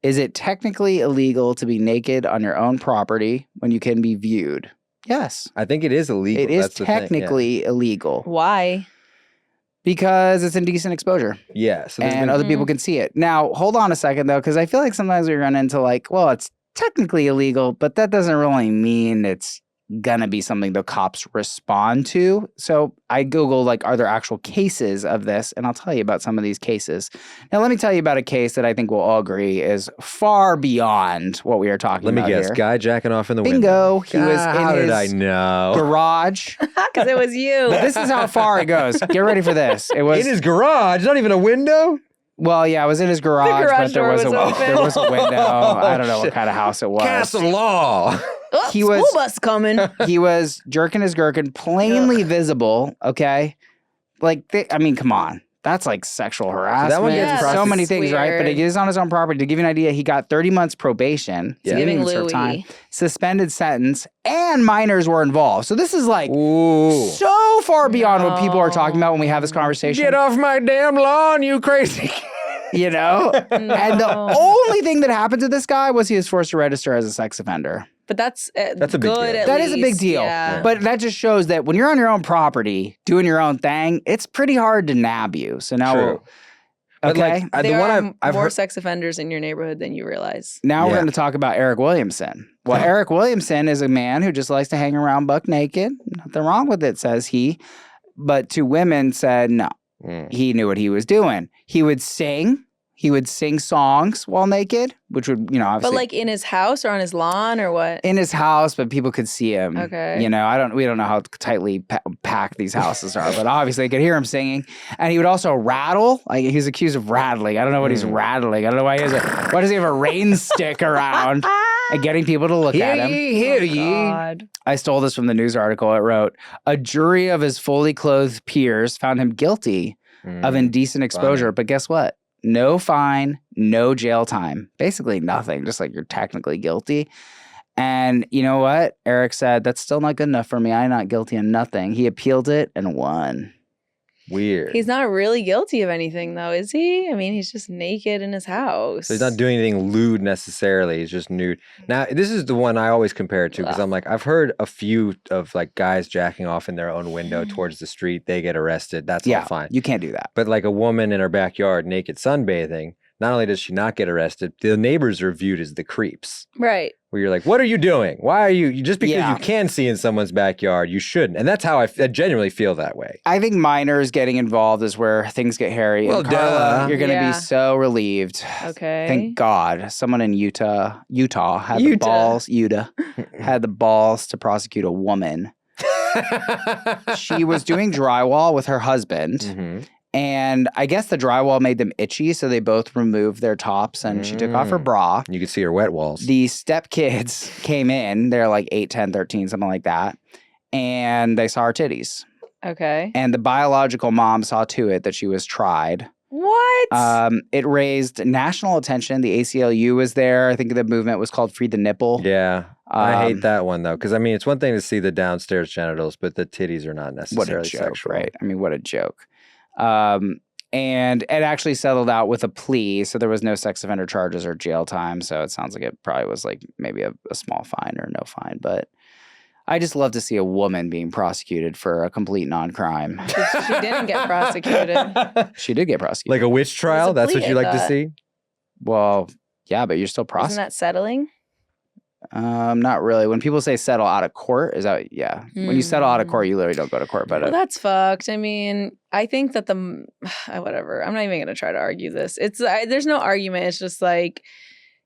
is it technically illegal to be naked on your own property when you can be viewed? Yes. I think it is illegal. It is That's the thing, yeah. technically illegal Why? because it's indecent exposure Yeah. So there's and been- other people Mhm. can see it. Now, hold on a second though, because I feel like sometimes we run into like, well, it's technically illegal, but that doesn't really mean it's gonna be something the cops respond to. So I Googled like, are there actual cases of this? And I'll tell you about some of these cases. Now, let me tell you about a case that I think we'll all agree is far beyond what we are talking Let me about guess. here. Guy jacking off in the Bingo. window. He was in How did his I know? garage. Because it was you. But this is how far it goes. Get ready for this. It was In his garage, not even a window. well, yeah, I was in his garage, garage but there door was, was open. there was a window. I don't know what Shit. kind of house it was. Castle Law. Oh, he school was- bus coming. He was jerking his gherkin, plainly visible. Okay, like I mean, come on, that's like sexual harassment. one gets so processed many things, right? But weird. it is on his own property. To give you an idea, he got 30 months probation, Yeah. Giving serve time, Louis. suspended sentence, and minors were involved. So this is like Ooh. so far beyond what people are talking No. about when we have this conversation. Get off my damn lawn, you crazy. You know? And the No. only thing that happened to this guy was he was forced to register as a sex offender. But that's That's a big good. deal. At That is a big least, deal. Yeah. But that just shows that when you're on your own property doing your own thing, it's pretty hard to nab you. So now, True. But, okay, like, the there one are I've more heard. sex offenders in your neighborhood than you realize. now we're Yeah. going to talk about Eric Williamson. Well, Eric Williamson is a man who just likes to hang around buck naked. Nothing wrong with it, says he. But two women said no. Mm. He knew what he was doing. He would sing. He would sing songs while naked, which would, you know, obviously But like in his house or on his lawn or what? in his house, but people could see him. Okay. You know, we don't know how tightly packed these houses are, but obviously they could hear him singing. And he would also rattle. Like he was accused of rattling. I don't know what he's rattling. I don't know why why does he have a rain stick around and getting people to look at him? Hear ye. God. I stole this from the news article. It wrote, a jury of his fully clothed peers found him guilty of indecent exposure. Funny. But guess what? No fine, no jail time. Basically nothing. Just like you're technically guilty. And you know what? Eric said, that's still not good enough for me. I'm not guilty of nothing. He appealed it and won. Weird. He's not really guilty of anything, though, is he? I mean, he's just naked in his house. So he's not doing anything lewd necessarily. He's just nude. Now, this is the one I always compare it to because I'm like, I've heard a few of like guys jacking off in their own window towards the street. They get arrested. That's all fine. You can't do that. But like a woman in her backyard naked sunbathing, not only does she not get arrested, the neighbors are viewed as the creeps. Right. Where you're like, what are you doing? Why are you just because Yeah. you can see in someone's backyard, you shouldn't. And that's how I genuinely feel that way. I think minors getting involved is where things get hairy. Well, and Carla, duh. you're going to Yeah. be so relieved. Okay. Thank God someone in Utah had the balls, had the balls to prosecute a woman. She was doing drywall with her husband. Mhm. And I guess the drywall made them itchy, so they both removed their tops and she took off her bra. You could see her wet walls. The stepkids came in. They're like 8, 10, 13, something like that. And they saw her titties. Okay. And the biological mom saw to it that she was tried. What? It raised national attention. The ACLU was there. I think the movement was called Free the Nipple. Yeah. I hate that one though, because I mean, it's one thing to see the downstairs genitals, but the titties are not necessarily What a joke, sexual. right? I mean, what a joke. And it actually settled out with a plea, so there was no sex offender charges or jail time. So it sounds like it probably was like maybe a small fine or no fine. But I just love to see a woman being prosecuted for a complete non-crime. She didn't get prosecuted. She did get prosecuted. Like a witch trial? a That's what plea, you I like to thought. see? Well, yeah, but you're still Isn't prosecuted. that settling? Not really. When people say settle out of court, is that When you settle out of court, you literally don't go to court. But Well, that's fucked. I mean, I think that whatever. I'm not even going to try to argue this. There's no argument. It's just like,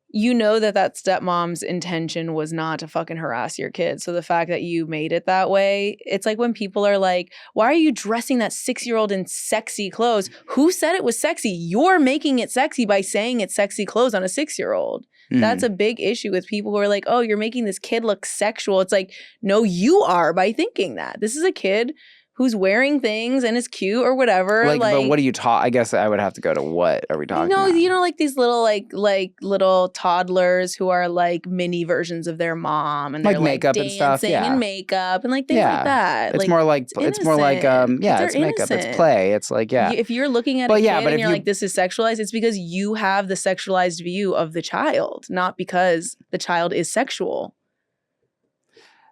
you know that stepmom's intention was not to fucking harass your kid. So the fact that you made it that way, it's like when people are like, why are you dressing that 6-year-old in sexy clothes? Who said it was sexy? You're making it sexy by saying it's sexy clothes on a 6-year-old. That's a big issue with people who are like, oh, you're making this kid look sexual. It's like, no, you are by thinking that. This is a kid who's wearing things and is cute or whatever. Like, but what do you talk? I guess I would have to go to what are we talking about? You know, like these little like little toddlers who are like mini versions of their mom and Like they're makeup and dancing stuff, yeah. and makeup and like things Yeah. like that. It's more like innocent. it's makeup. Kids are It's innocent. play. It's like If you're looking at But a yeah, kid but and if you're you- like, this is sexualized, it's because you have the sexualized view of the child, not because the child is sexual.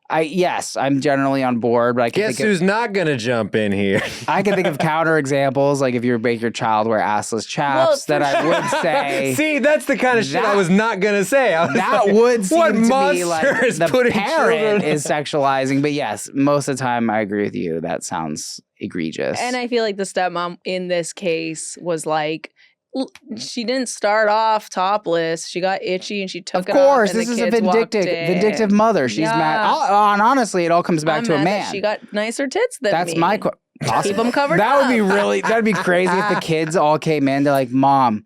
I'm generally on board, but I can Guess think who's not going to jump in here? I can think of counter examples, like if you make your child wear assless chaps, Well, that I would say See, that's the kind of shit I That- was not going to say. I was that like, would seem what to me monster like is the putting parent children- is sexualizing. But yes, most of the time I agree with you. That sounds egregious. And I feel like the stepmom in this case was like, she didn't start off topless. She got itchy and she took of it off. course, and this the is a kids walked vindictive in. mother. She's Yeah. mad. And honestly, it all comes back I'm to a mad man. that she got nicer tits than That's me. my Keep them covered That would be up. that'd be crazy if the kids all came in. They're like, Mom,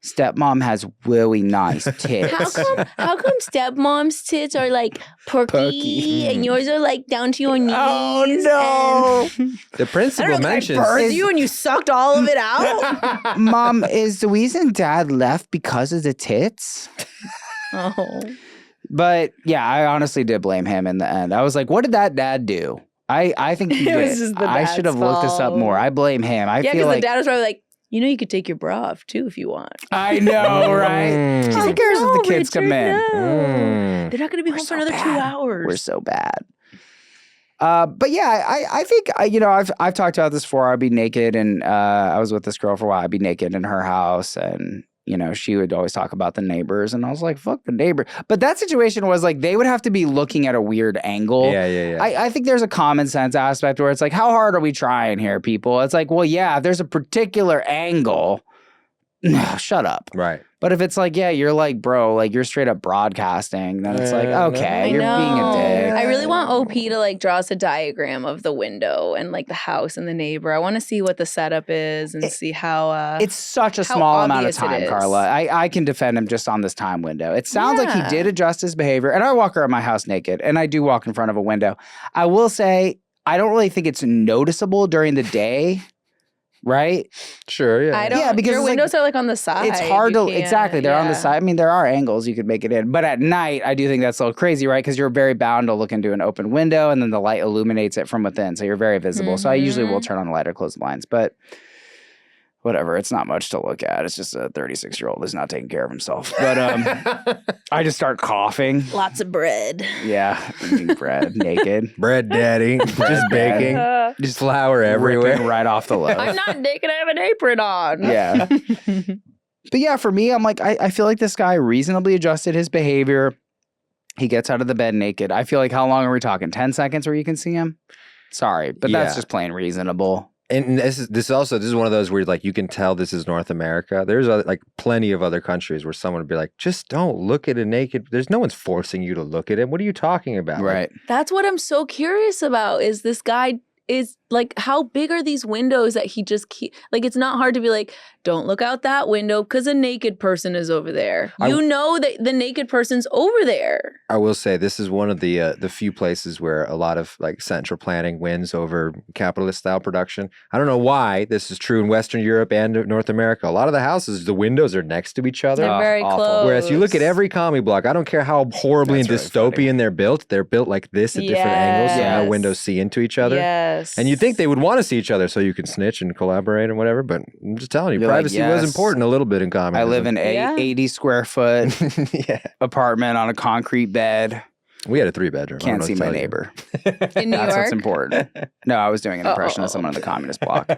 stepmom has really nice tits. How come stepmom's tits are like perky and yours are like down to your knees? Oh, no. And The I principal don't know, mentions. I birthed you and you sucked all of it out. Mom, is the reason Dad left because of the tits? Oh. But yeah, I honestly did blame him in the end. I was like, what did that dad do? I think he It was did. just the I should have dad's looked this up fault. more. I blame him. I Yeah, feel because like the dad was probably like, you know, you could take your bra off too if you want. I know, right? Mm. Who like, cares if "No, the kids come Richard, in? no. Mm. They're not going to be We're home so for another bad. 2 hours. We're so bad. But yeah, I think I've talked about this before. I'd be naked, and I was with this girl for a while. I'd be naked in her house, and she would always talk about the neighbors, and I was like, "Fuck the neighbor." But that situation was like they would have to be looking at a weird angle. Yeah. I think there's a common sense aspect where it's like, how hard are we trying here, people? It's like, well, yeah, if there's a particular angle. No, shut up. Right. But if it's like, yeah, you're like, bro, like you're straight up broadcasting, then it's like, okay, I you're being a dick. I really want OP to like draw us a diagram of the window and like the house and the neighbor. I want to see what the setup is and see how. It's such a how small amount of obvious it time, is. Carla. I can defend him just on this time window. It sounds like he did adjust his behavior. And I walk around my house naked, and I do walk in front of a window. I will say, I don't really think it's noticeable during the day. right? Sure, yeah. I don't. Yeah, because your it's like- windows are like on the side. It's hard You to can't- exactly. They're on the yeah. side. I mean, there are angles you could make it in, but at night, I do think that's a little crazy, right? Because you're very bound to look into an open window, and then the light illuminates it from within, so you're very visible. So I usually will turn on the light or close the blinds, but whatever. It's not much to look at. It's just a 36-year-old who's not taking care of himself. But I just start coughing. Lots of bread. Yeah, eating bread naked. Bread daddy, just baking, just flour everywhere. Ripping right off the loaf. I'm not naked. I have an apron on. Yeah. But yeah, for me, I'm like, I feel like this guy reasonably adjusted his behavior. He gets out of the bed naked. I feel like, how long are we talking? 10 seconds where you can see him? Sorry, but that's Yeah. just plain reasonable. And this is one of those where like you can tell this is North America. There's like plenty of other countries where someone would be like, just don't look at a naked. There's no one's forcing you to look at him. What are you talking about? Right. That's what I'm so curious about. Is this guy is like, how big are these windows that he just keep? Like, it's not hard to be like, don't look out that window because a naked person is over there. You know that the naked person's over there. I will say this is one of the few places where a lot of like central planning wins over capitalist style production. I don't know why this is true in Western Europe and North America. A lot of the houses, the windows are next to each other. They're very awful. close. Whereas you look at every commie block, I don't care how horribly That's and really dystopian they're built like this at different angles, so no Yes. windows see into each other. Yes. And you'd think they would want to see each other so you can snitch and collaborate and whatever, but I'm just telling you, You're like, privacy was yes. important a little bit in I communism. live in a Yeah. 80 square foot yeah. apartment on a concrete bed. We had a 3-bedroom. I don't Can't know see what to my tell you. neighbor. in New That's what's York. important. No, I was doing an impression Oh. of someone in the communist bloc.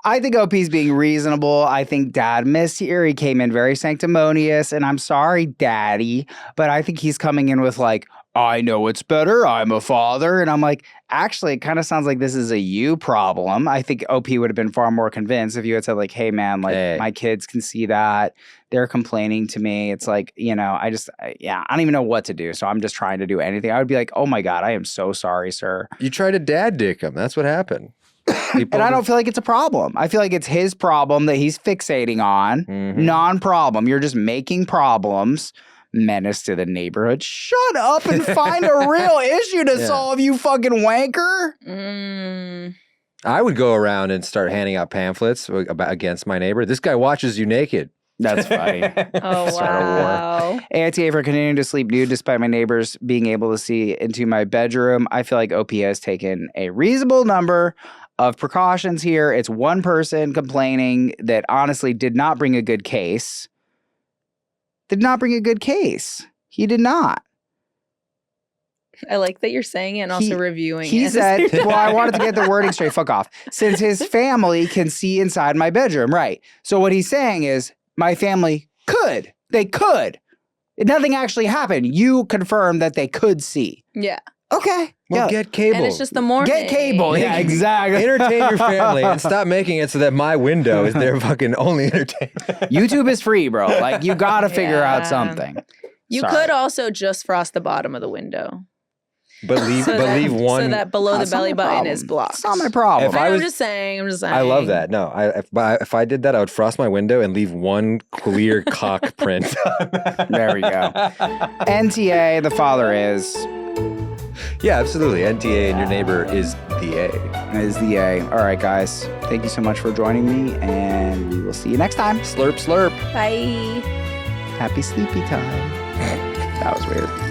I think OP's being reasonable. I think Dad missed here. He came in very sanctimonious, and I'm sorry, Daddy, but I think he's coming in with like, I know it's better. I'm a father. And I'm like, actually, it kind of sounds like this is a you problem. I think OP would have been far more convinced if you had said like, hey, man, like my kids can see that. They're complaining to me. It's like, I don't even know what to do. So I'm just trying to do anything. I would be like, oh my God, I am so sorry, sir. You try to dad dick him. That's what happened. And I don't feel like it's a problem. I feel like it's his problem that he's fixating on. Non-problem. You're just making problems. Menace to the neighborhood. Shut up and find a real issue to solve, you fucking wanker. I would go around and start handing out pamphlets against my neighbor. This guy watches you naked. That's funny. Oh, Start a war. wow. AITA for continuing to sleep nude despite my neighbors being able to see into my bedroom. I feel like OP has taken a reasonable number of precautions here. It's one person complaining that honestly did not bring a good case. Did not bring a good case. He did not. I like that you're saying it and also reviewing He it. said, well, I wanted to get the wording straight. Fuck off. Since his family can see inside my bedroom. Right. So what he's saying is my family could. They could. Nothing actually happened. You confirmed that they could see. Yeah. Okay. Well, get cable. And it's just the morning. Get cable. Yeah, exactly. Entertain your family and stop making it so that my window is their fucking only entertainment. YouTube is free, bro. Like, you got to figure out Yeah. something. You Sorry. could also just frost the bottom of the window. But leave one. So that below the That's not belly my button problem. is blocked. It's not my problem. If I I'm was- just saying. I love that. No, if I did that, I would frost my window and leave one clear cock print. There we go. NTA, the father is Yeah, absolutely. NTA and your neighbor is the A. is the A. All right, guys. Thank you so much for joining me, and we will see you next time. Slurp, slurp. Bye. Happy sleepy time. That was weird.